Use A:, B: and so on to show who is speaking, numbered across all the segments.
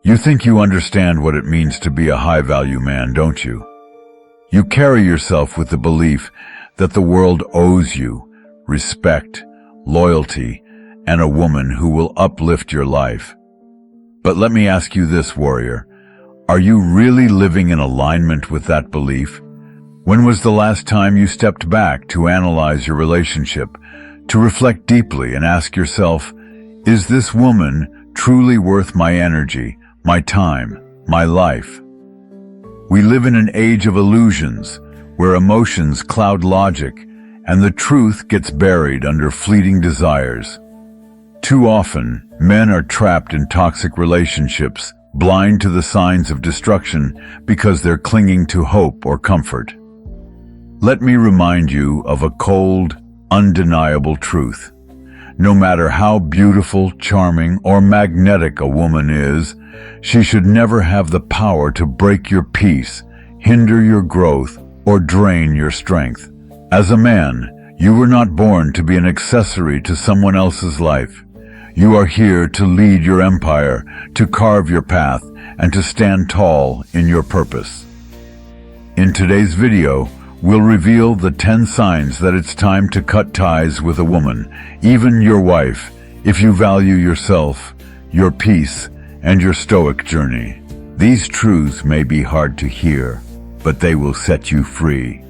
A: You think you understand what it means to be a high-value man, don't you? You carry yourself with the belief that the world owes you respect, loyalty, and a woman who will uplift your life. But let me ask you this, warrior. Are you really living in alignment with that belief? When was the last time you stepped back to analyze your relationship, to reflect deeply and ask yourself, is this woman truly worth my energy, my time, my life? We live in an age of illusions, where emotions cloud logic, and the truth gets buried under fleeting desires. Too often, men are trapped in toxic relationships, blind to the signs of destruction because they're clinging to hope or comfort. Let me remind you of a cold, undeniable truth. No matter how beautiful, charming, or magnetic a woman is, she should never have the power to break your peace, hinder your growth, or drain your strength. As a man, you were not born to be an accessory to someone else's life. You are here to lead your empire, to carve your path, and to stand tall in your purpose. In today's video, we'll reveal the 10 signs that it's time to cut ties with a woman, even your wife, if you value yourself, your peace, and your stoic journey. These truths may be hard to hear, but they will set you free.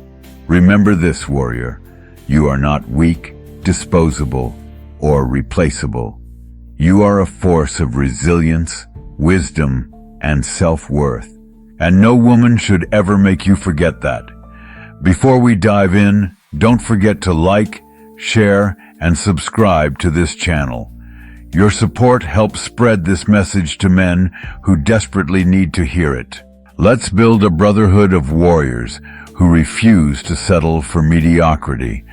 A: Remember this, warrior. You are not weak, disposable, or replaceable. You are a force of resilience, wisdom, and self-worth. And no woman should ever make you forget that. Before we dive in, don't forget to like, share, and subscribe to this channel. Your support helps spread this message to men who desperately need to hear it. Let's build a brotherhood of warriors who refuse to settle for mediocrity.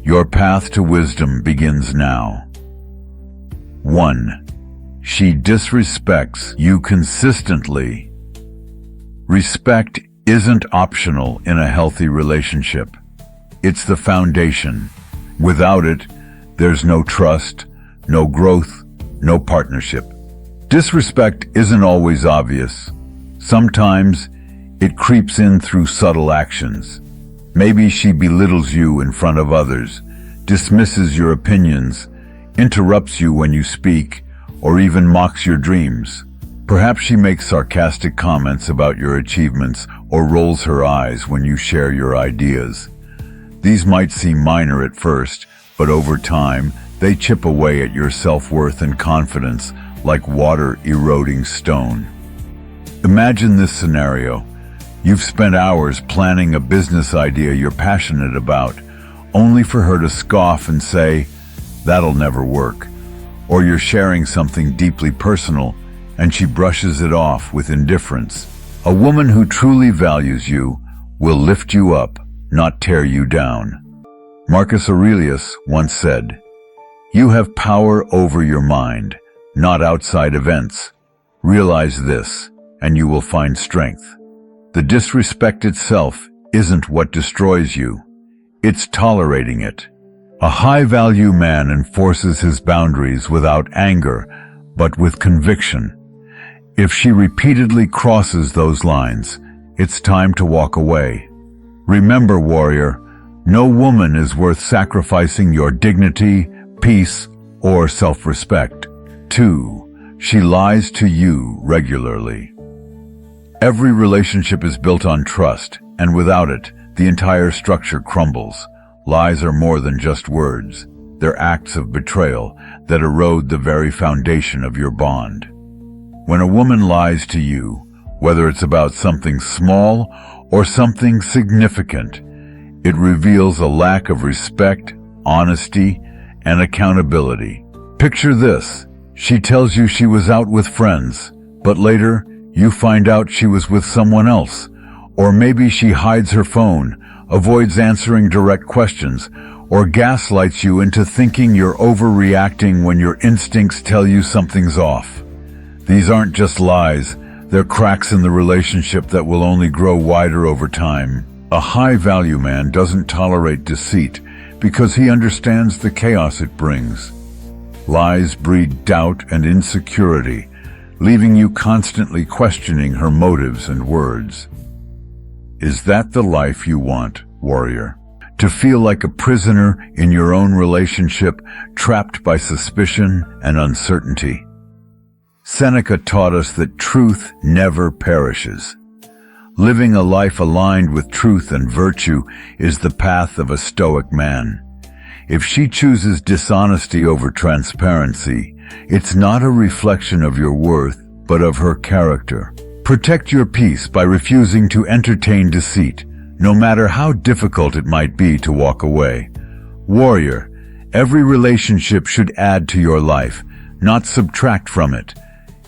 A: Your path to wisdom begins now. 1. She disrespects you consistently. Respect isn't optional in a healthy relationship. It's the foundation. Without it, there's no trust, no growth, no partnership. Disrespect isn't always obvious. Sometimes it creeps in through subtle actions. Maybe she belittles you in front of others, dismisses your opinions, interrupts you when you speak, or even mocks your dreams. Perhaps she makes sarcastic comments about your achievements or rolls her eyes when you share your ideas. These might seem minor at first, but over time, they chip away at your self-worth and confidence like water eroding stone. Imagine this scenario. You've spent hours planning a business idea you're passionate about, only for her to scoff and say, "That'll never work." Or you're sharing something deeply personal, and she brushes it off with indifference. A woman who truly values you will lift you up, not tear you down. Marcus Aurelius once said, "You have power over your mind, not outside events. Realize this, and you will find strength." The disrespect itself isn't what destroys you. It's tolerating it. A high-value man enforces his boundaries without anger, but with conviction. If she repeatedly crosses those lines, it's time to walk away. Remember, warrior, no woman is worth sacrificing your dignity, peace, or self-respect. 2. She lies to you regularly. Every relationship is built on trust, and without it, the entire structure crumbles. Lies are more than just words. They're acts of betrayal that erode the very foundation of your bond. When a woman lies to you, whether it's about something small or something significant, it reveals a lack of respect, honesty, and accountability. Picture this. She tells you she was out with friends, but later you find out she was with someone else. Or maybe she hides her phone, avoids answering direct questions, or gaslights you into thinking you're overreacting when your instincts tell you something's off. These aren't just lies, they're cracks in the relationship that will only grow wider over time. A high-value man doesn't tolerate deceit because he understands the chaos it brings. Lies breed doubt and insecurity, leaving you constantly questioning her motives and words. Is that the life you want, warrior? To feel like a prisoner in your own relationship, trapped by suspicion and uncertainty? Seneca taught us that truth never perishes. Living a life aligned with truth and virtue is the path of a stoic man. If she chooses dishonesty over transparency, it's not a reflection of your worth, but of her character. Protect your peace by refusing to entertain deceit, no matter how difficult it might be to walk away. Warrior, every relationship should add to your life, not subtract from it.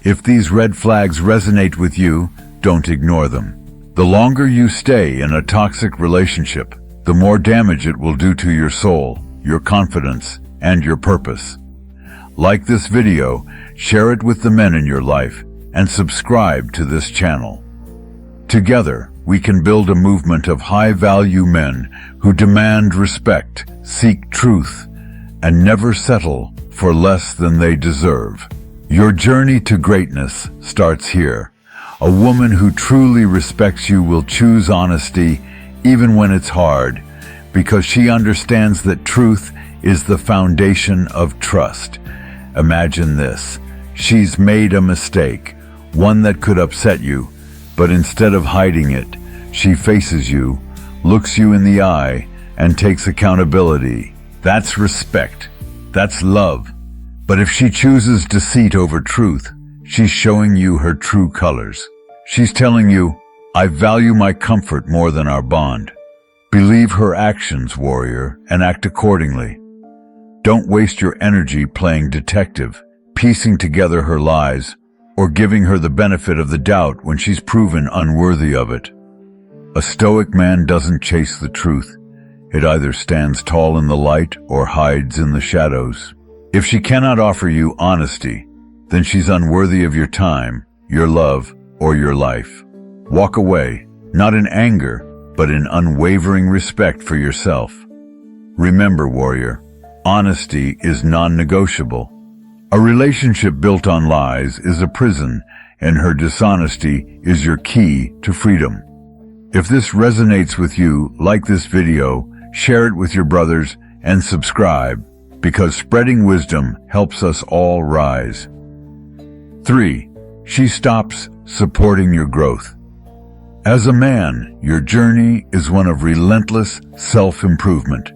A: If these red flags resonate with you, don't ignore them. The longer you stay in a toxic relationship, the more damage it will do to your soul, your confidence, and your purpose. Like this video, share it with the men in your life, and subscribe to this channel. Together, we can build a movement of high-value men who demand respect, seek truth, and never settle for less than they deserve. Your journey to greatness starts here. A woman who truly respects you will choose honesty even when it's hard, because she understands that truth is the foundation of trust. Imagine this. She's made a mistake, one that could upset you, but instead of hiding it, she faces you, looks you in the eye, and takes accountability. That's respect. That's love. But if she chooses deceit over truth, she's showing you her true colors. She's telling you, I value my comfort more than our bond. Believe her actions, warrior, and act accordingly. Don't waste your energy playing detective, piecing together her lies, or giving her the benefit of the doubt when she's proven unworthy of it. A stoic man doesn't chase the truth. It either stands tall in the light or hides in the shadows. If she cannot offer you honesty, then she's unworthy of your time, your love, or your life. Walk away, not in anger, but in unwavering respect for yourself. Remember, warrior, honesty is non-negotiable. A relationship built on lies is a prison, and her dishonesty is your key to freedom. If this resonates with you, like this video, share it with your brothers, and subscribe, because spreading wisdom helps us all rise. 3. She stops supporting your growth. As a man, your journey is one of relentless self-improvement.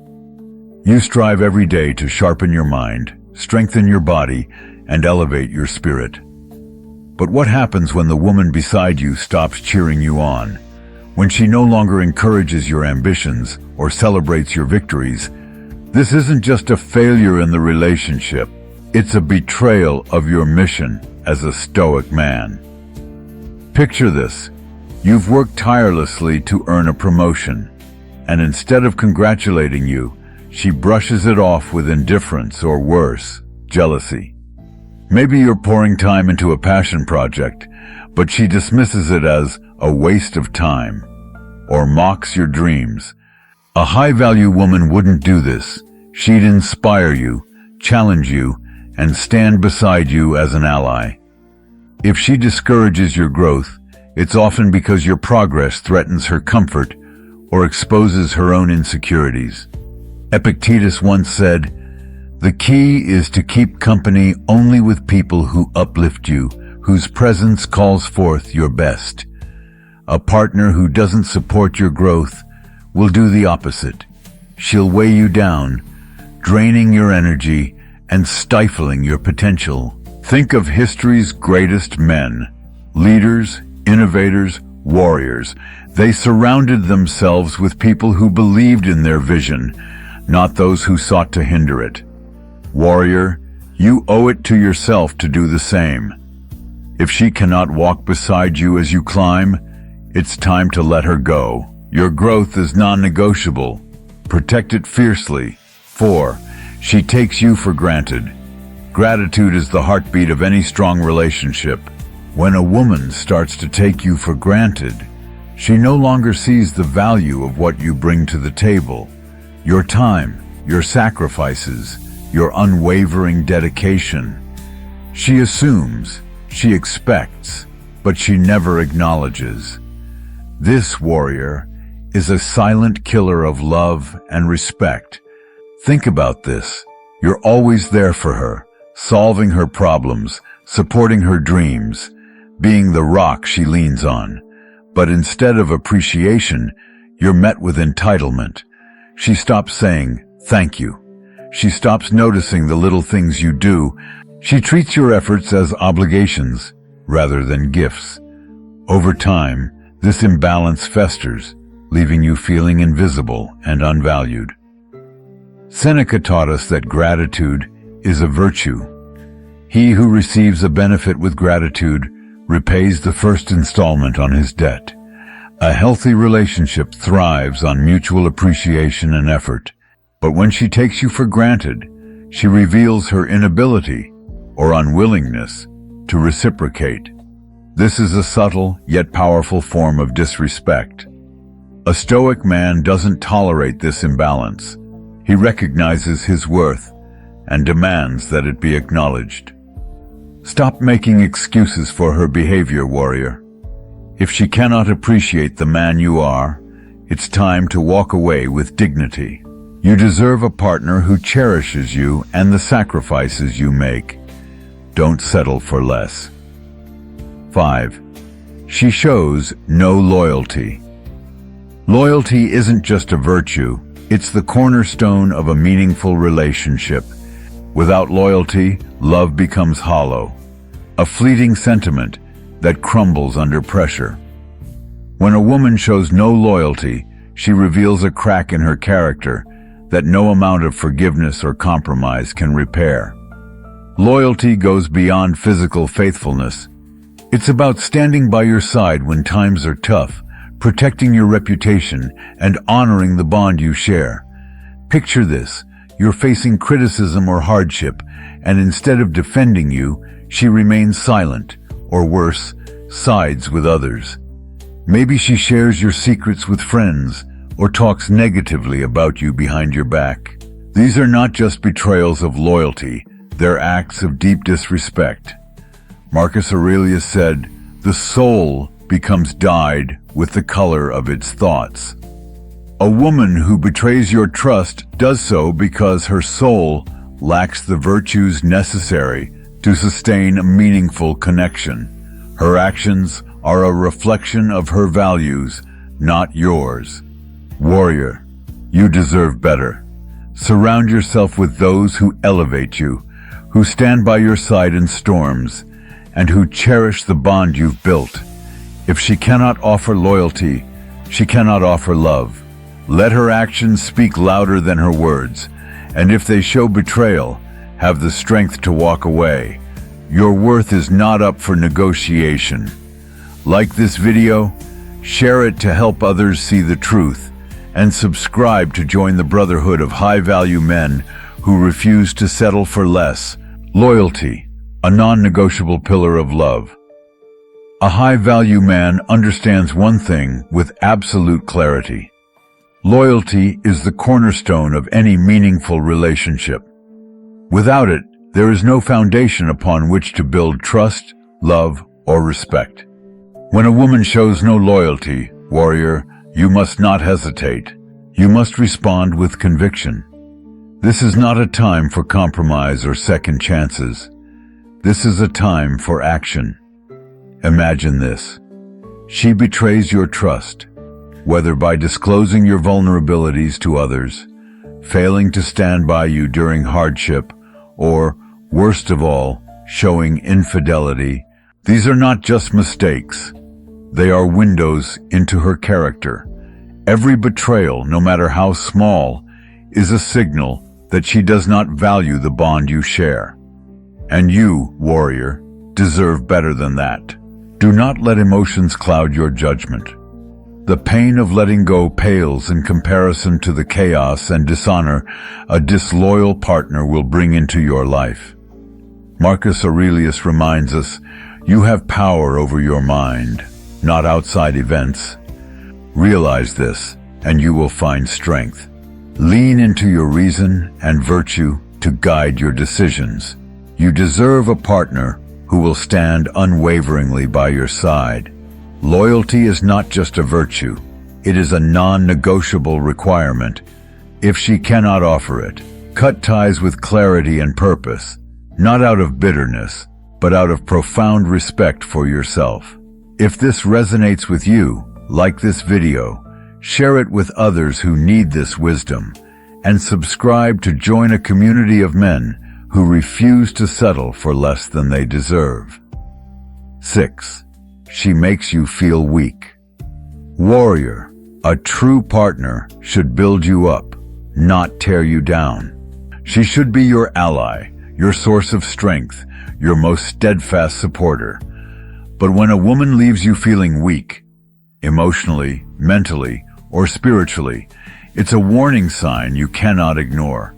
A: You strive every day to sharpen your mind, strengthen your body, and elevate your spirit. But what happens when the woman beside you stops cheering you on? When she no longer encourages your ambitions or celebrates your victories? This isn't just a failure in the relationship. It's a betrayal of your mission as a stoic man. Picture this. You've worked tirelessly to earn a promotion, and instead of congratulating you, she brushes it off with indifference or worse, jealousy. Maybe you're pouring time into a passion project, but she dismisses it as a waste of time, or mocks your dreams. A high-value woman wouldn't do this. She'd inspire you, challenge you, and stand beside you as an ally. If she discourages your growth, it's often because your progress threatens her comfort or exposes her own insecurities. Epictetus once said, "The key is to keep company only with people who uplift you, whose presence calls forth your best." A partner who doesn't support your growth will do the opposite. She'll weigh you down, draining your energy and stifling your potential. Think of history's greatest men, leaders, innovators, warriors. They surrounded themselves with people who believed in their vision, not those who sought to hinder it. Warrior, you owe it to yourself to do the same. If she cannot walk beside you as you climb, it's time to let her go. Your growth is non-negotiable. Protect it fiercely. 4. She takes you for granted. Gratitude is the heartbeat of any strong relationship. When a woman starts to take you for granted, she no longer sees the value of what you bring to the table. Your time, your sacrifices, your unwavering dedication. She assumes She expects, but she never acknowledges. This warrior is a silent killer of love and respect. Think about this. You're always there for her, solving her problems, supporting her dreams, being the rock she leans on. But instead of appreciation, you're met with entitlement. She stops saying, "Thank you." She stops noticing the little things you do. She treats your efforts as obligations rather than gifts. Over time, this imbalance festers, leaving you feeling invisible and unvalued. Seneca taught us that gratitude is a virtue. He who receives a benefit with gratitude repays the first installment on his debt. A healthy relationship thrives on mutual appreciation and effort. But when she takes you for granted, she reveals her inability or unwillingness to reciprocate. This is a subtle yet powerful form of disrespect. A stoic man doesn't tolerate this imbalance. He recognizes his worth and demands that it be acknowledged. Stop making excuses for her behavior, warrior. If she cannot appreciate the man you are, it's time to walk away with dignity. You deserve a partner who cherishes you and the sacrifices you make. Don't settle for less. 5. She shows no loyalty. Loyalty isn't just a virtue, it's the cornerstone of a meaningful relationship. Without loyalty, love becomes hollow, a fleeting sentiment that crumbles under pressure. When a woman shows no loyalty, she reveals a crack in her character that no amount of forgiveness or compromise can repair. Loyalty goes beyond physical faithfulness. It's about standing by your side when times are tough, protecting your reputation, and honoring the bond you share. Picture this. You're facing criticism or hardship, and instead of defending you, she remains silent, or worse, sides with others. Maybe she shares your secrets with friends, or talks negatively about you behind your back. These are not just betrayals of loyalty, they're acts of deep disrespect. Marcus Aurelius said, "The soul becomes dyed with the color of its thoughts." A woman who betrays your trust does so because her soul lacks the virtues necessary to sustain a meaningful connection. Her actions are a reflection of her values, not yours. Warrior, you deserve better. Surround yourself with those who elevate you, who stand by your side in storms, and who cherish the bond you've built. If she cannot offer loyalty, she cannot offer love. Let her actions speak louder than her words, and if they show betrayal, have the strength to walk away. Your worth is not up for negotiation. Like this video, share it to help others see the truth, and subscribe to join the brotherhood of high-value men who refuse to settle for less. Loyalty, a non-negotiable pillar of love. A high-value man understands one thing with absolute clarity. Loyalty is the cornerstone of any meaningful relationship. Without it, there is no foundation upon which to build trust, love, or respect. When a woman shows no loyalty, warrior, you must not hesitate. You must respond with conviction. This is not a time for compromise or second chances. This is a time for action. Imagine this. She betrays your trust, whether by disclosing your vulnerabilities to others, failing to stand by you during hardship, or, worst of all, showing infidelity. These are not just mistakes. They are windows into her character. Every betrayal, no matter how small, is a signal that she does not value the bond you share. And you, warrior, deserve better than that. Do not let emotions cloud your judgment. The pain of letting go pales in comparison to the chaos and dishonor a disloyal partner will bring into your life. Marcus Aurelius reminds us, you have power over your mind, not outside events. Realize this, and you will find strength. Lean into your reason and virtue to guide your decisions. You deserve a partner who will stand unwaveringly by your side. Loyalty is not just a virtue, it is a non-negotiable requirement. If she cannot offer it, cut ties with clarity and purpose, not out of bitterness, but out of profound respect for yourself. If this resonates with you, like this video, share it with others who need this wisdom, and subscribe to join a community of men who refuse to settle for less than they deserve. 6. She makes you feel weak. Warrior, a true partner should build you up, not tear you down. She should be your ally, your source of strength, your most steadfast supporter. But when a woman leaves you feeling weak, emotionally, mentally, or spiritually, it's a warning sign you cannot ignore.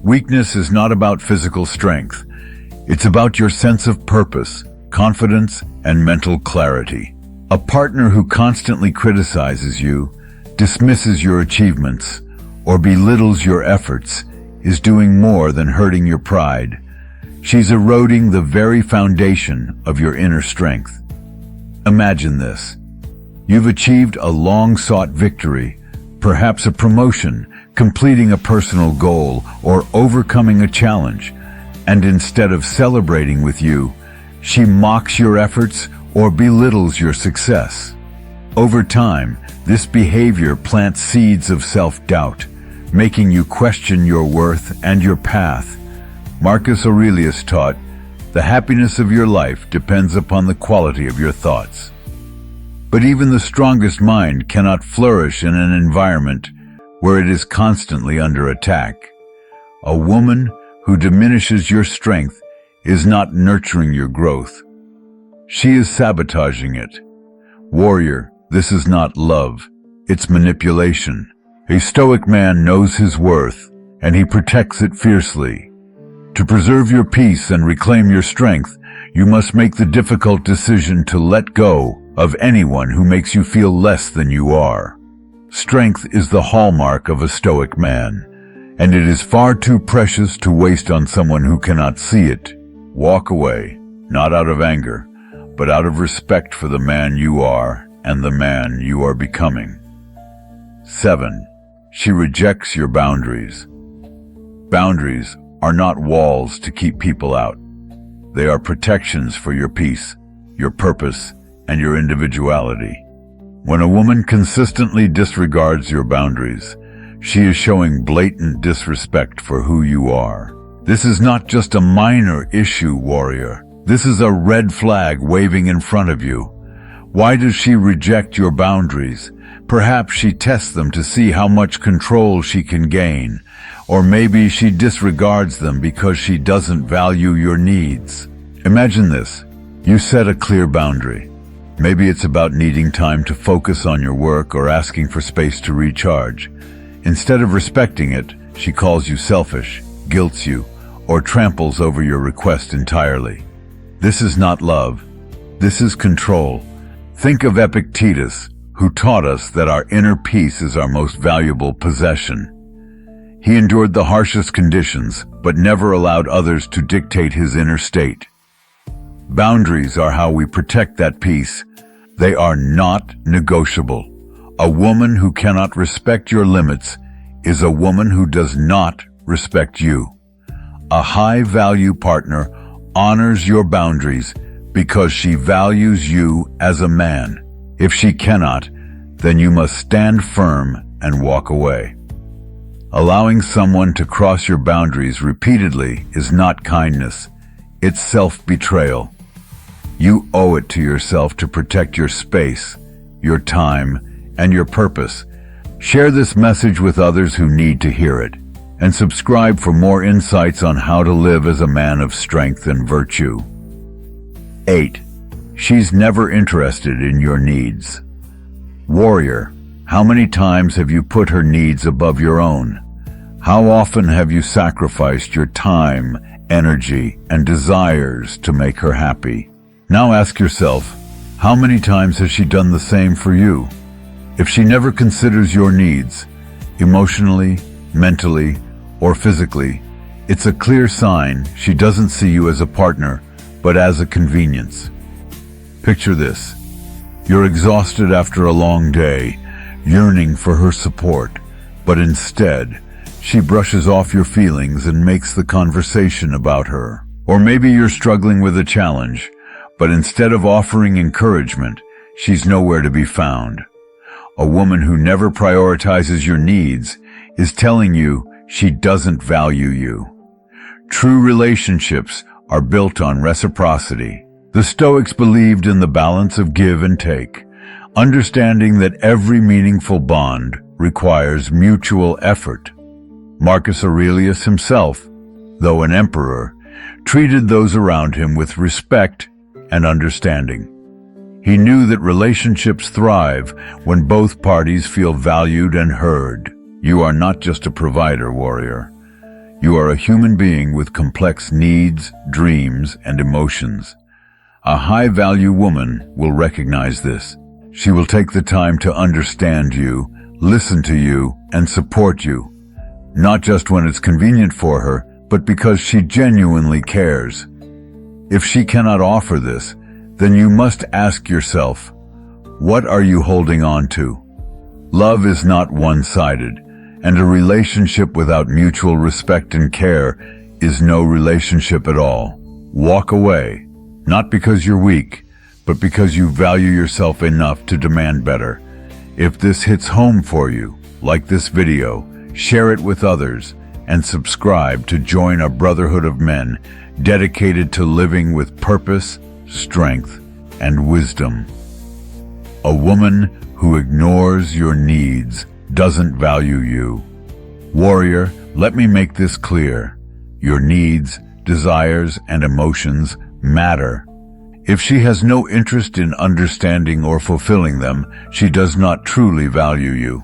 A: Weakness is not about physical strength. It's about your sense of purpose, confidence, and mental clarity. A partner who constantly criticizes you, dismisses your achievements, or belittles your efforts is doing more than hurting your pride. She's eroding the very foundation of your inner strength. Imagine this. You've achieved a long-sought victory, perhaps a promotion, completing a personal goal, or overcoming a challenge, and instead of celebrating with you, she mocks your efforts or belittles your success. Over time, this behavior plants seeds of self-doubt, making you question your worth and your path. Marcus Aurelius taught, "The happiness of your life depends upon the quality of your thoughts." But even the strongest mind cannot flourish in an environment where it is constantly under attack. A woman who diminishes your strength is not nurturing your growth. She is sabotaging it. Warrior, this is not love, it's manipulation. A stoic man knows his worth, and he protects it fiercely. To preserve your peace and reclaim your strength, you must make the difficult decision to let go of anyone who makes you feel less than you are. Strength is the hallmark of a stoic man, and it is far too precious to waste on someone who cannot see it. Walk away, not out of anger, but out of respect for the man you are and the man you are becoming. 7. She rejects your boundaries. Boundaries are not walls to keep people out. They are protections for your peace, your purpose, and your individuality. When a woman consistently disregards your boundaries, she is showing blatant disrespect for who you are. This is not just a minor issue, warrior. This is a red flag waving in front of you. Why does she reject your boundaries? Perhaps she tests them to see how much control she can gain. Or maybe she disregards them because she doesn't value your needs. Imagine this. You set a clear boundary. Maybe it's about needing time to focus on your work or asking for space to recharge. Instead of respecting it, she calls you selfish, guilts you, or tramples over your request entirely. This is not love. This is control. Think of Epictetus, who taught us that our inner peace is our most valuable possession. He endured the harshest conditions, but never allowed others to dictate his inner state. Boundaries are how we protect that peace. They are not negotiable. A woman who cannot respect your limits is a woman who does not respect you. A high-value partner honors your boundaries because she values you as a man. If she cannot, then you must stand firm and walk away. Allowing someone to cross your boundaries repeatedly is not kindness. It's self-betrayal. You owe it to yourself to protect your space, your time, and your purpose. Share this message with others who need to hear it, and subscribe for more insights on how to live as a man of strength and virtue. 8. She's never interested in your needs. Warrior, how many times have you put her needs above your own? How often have you sacrificed your time, energy, and desires to make her happy? Now ask yourself, how many times has she done the same for you? If she never considers your needs, emotionally, mentally, or physically, it's a clear sign she doesn't see you as a partner, but as a convenience. Picture this. You're exhausted after a long day, yearning for her support, but instead, she brushes off your feelings and makes the conversation about her. Or maybe you're struggling with a challenge, but instead of offering encouragement, she's nowhere to be found. A woman who never prioritizes your needs is telling you she doesn't value you. True relationships are built on reciprocity. The Stoics believed in the balance of give and take, understanding that every meaningful bond requires mutual effort. Marcus Aurelius himself, though an emperor, treated those around him with respect and understanding. He knew that relationships thrive when both parties feel valued and heard. You are not just a provider, warrior. You are a human being with complex needs, dreams, and emotions. A high-value woman will recognize this. She will take the time to understand you, listen to you, and support you, not just when it's convenient for her, but because she genuinely cares. If she cannot offer this, then you must ask yourself, what are you holding on to? Love is not one-sided, and a relationship without mutual respect and care is no relationship at all. Walk away, not because you're weak, but because you value yourself enough to demand better. If this hits home for you, like this video, share it with others, and subscribe to join a brotherhood of men dedicated to living with purpose, strength, and wisdom. A woman who ignores your needs doesn't value you. Warrior, let me make this clear. Your needs, desires, and emotions matter. If she has no interest in understanding or fulfilling them, she does not truly value you.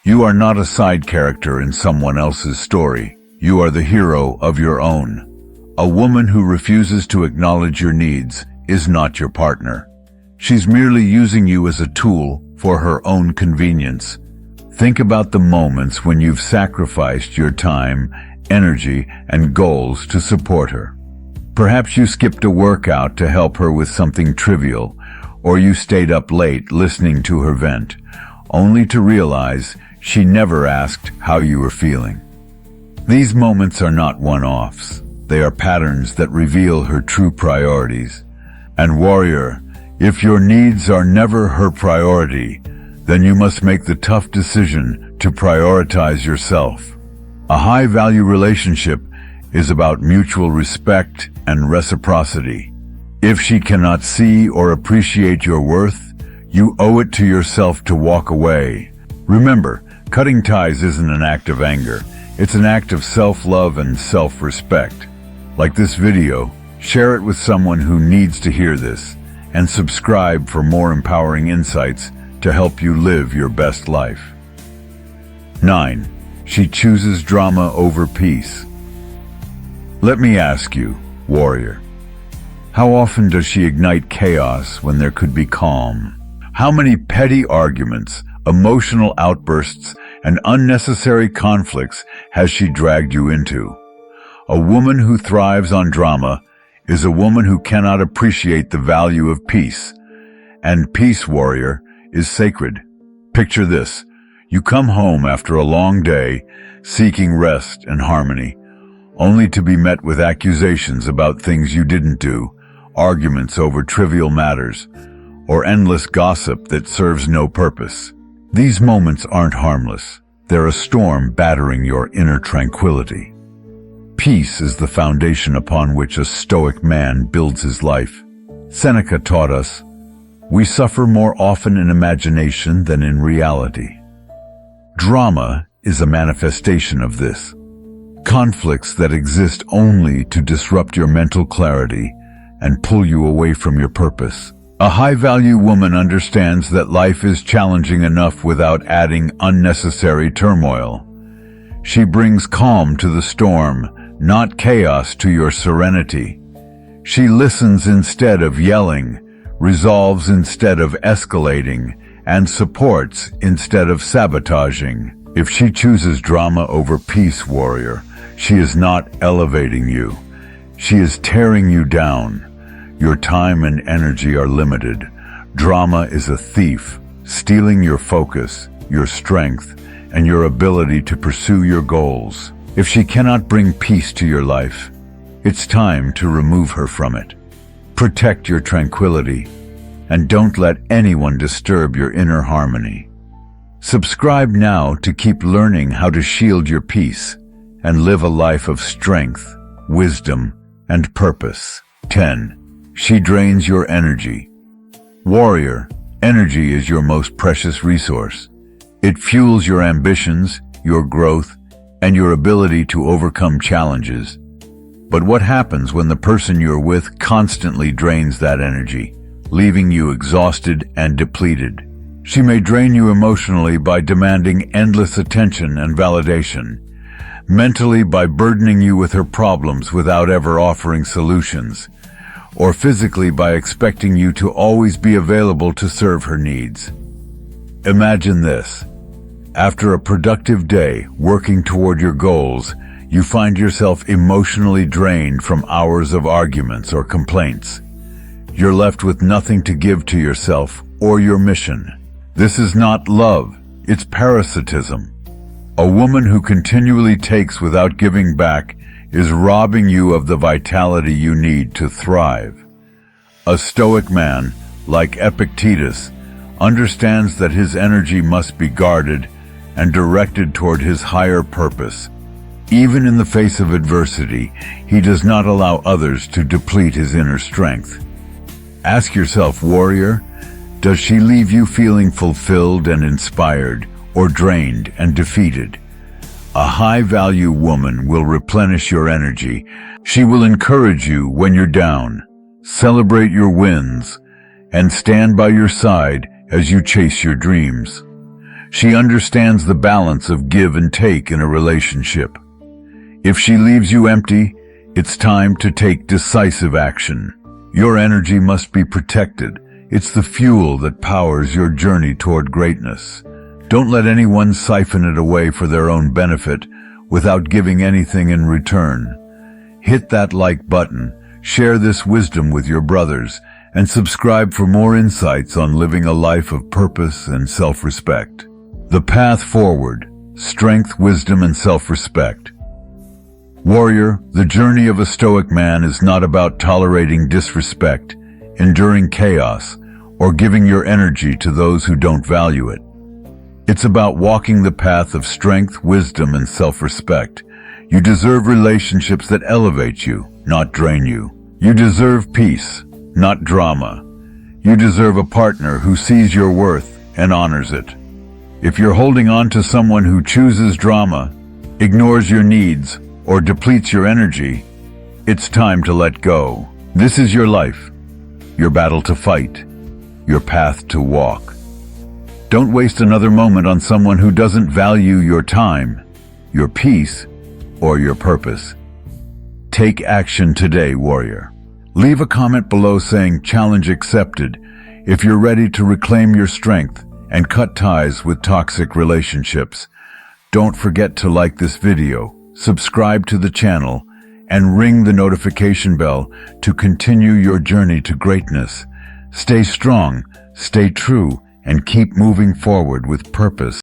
A: You are not a side character in someone else's story. You are the hero of your own. A woman who refuses to acknowledge your needs is not your partner. She's merely using you as a tool for her own convenience. Think about the moments when you've sacrificed your time, energy, and goals to support her. Perhaps you skipped a workout to help her with something trivial, or you stayed up late listening to her vent, only to realize she never asked how you were feeling. These moments are not one-offs. They are patterns that reveal her true priorities. And warrior, if your needs are never her priority, then you must make the tough decision to prioritize yourself. A high-value relationship is about mutual respect and reciprocity. If she cannot see or appreciate your worth, you owe it to yourself to walk away. Remember, cutting ties isn't an act of anger. It's an act of self-love and self-respect. Like this video, share it with someone who needs to hear this, and subscribe for more empowering insights to help you live your best life. 9. She chooses drama over peace. Let me ask you, warrior, how often does she ignite chaos when there could be calm? How many petty arguments, emotional outbursts, and unnecessary conflicts has she dragged you into? A woman who thrives on drama is a woman who cannot appreciate the value of peace. And peace, warrior, is sacred. Picture this. You come home after a long day, seeking rest and harmony, only to be met with accusations about things you didn't do, arguments over trivial matters, or endless gossip that serves no purpose. These moments aren't harmless. They're a storm battering your inner tranquility. Peace is the foundation upon which a stoic man builds his life. Seneca taught us, we suffer more often in imagination than in reality. Drama is a manifestation of this. Conflicts that exist only to disrupt your mental clarity and pull you away from your purpose. A high-value woman understands that life is challenging enough without adding unnecessary turmoil. She brings calm to the storm, not chaos to your serenity. She listens instead of yelling, resolves instead of escalating, and supports instead of sabotaging. If she chooses drama over peace, warrior, she is not elevating you. She is tearing you down. Your time and energy are limited. Drama is a thief, stealing your focus, your strength, and your ability to pursue your goals. If she cannot bring peace to your life, it's time to remove her from it. Protect your tranquility, and don't let anyone disturb your inner harmony. Subscribe now to keep learning how to shield your peace and live a life of strength, wisdom, and purpose. 10. She drains your energy. Warrior, energy is your most precious resource. It fuels your ambitions, your growth, and your ability to overcome challenges. But what happens when the person you're with constantly drains that energy, leaving you exhausted and depleted? She may drain you emotionally by demanding endless attention and validation, mentally by burdening you with her problems without ever offering solutions, or physically by expecting you to always be available to serve her needs. Imagine this. After a productive day working toward your goals, you find yourself emotionally drained from hours of arguments or complaints. You're left with nothing to give to yourself or your mission. This is not love, it's parasitism. A woman who continually takes without giving back is robbing you of the vitality you need to thrive. A stoic man, like Epictetus, understands that his energy must be guarded and directed toward his higher purpose. Even in the face of adversity, he does not allow others to deplete his inner strength. Ask yourself, warrior, does she leave you feeling fulfilled and inspired, or drained and defeated? A high-value woman will replenish your energy. She will encourage you when you're down, celebrate your wins, and stand by your side as you chase your dreams. She understands the balance of give and take in a relationship. If she leaves you empty, it's time to take decisive action. Your energy must be protected. It's the fuel that powers your journey toward greatness. Don't let anyone siphon it away for their own benefit without giving anything in return. Hit that like button, share this wisdom with your brothers, and subscribe for more insights on living a life of purpose and self-respect. The path forward: strength, wisdom, and self-respect. Warrior, the journey of a stoic man is not about tolerating disrespect, enduring chaos, or giving your energy to those who don't value it. It's about walking the path of strength, wisdom, and self-respect. You deserve relationships that elevate you, not drain you. You deserve peace, not drama. You deserve a partner who sees your worth and honors it. If you're holding on to someone who chooses drama, ignores your needs, or depletes your energy, it's time to let go. This is your life, your battle to fight, your path to walk. Don't waste another moment on someone who doesn't value your time, your peace, or your purpose. Take action today, warrior. Leave a comment below saying "Challenge accepted" if you're ready to reclaim your strength and cut ties with toxic relationships. Don't forget to like this video, subscribe to the channel, and ring the notification bell to continue your journey to greatness. Stay strong, stay true, and keep moving forward with purpose.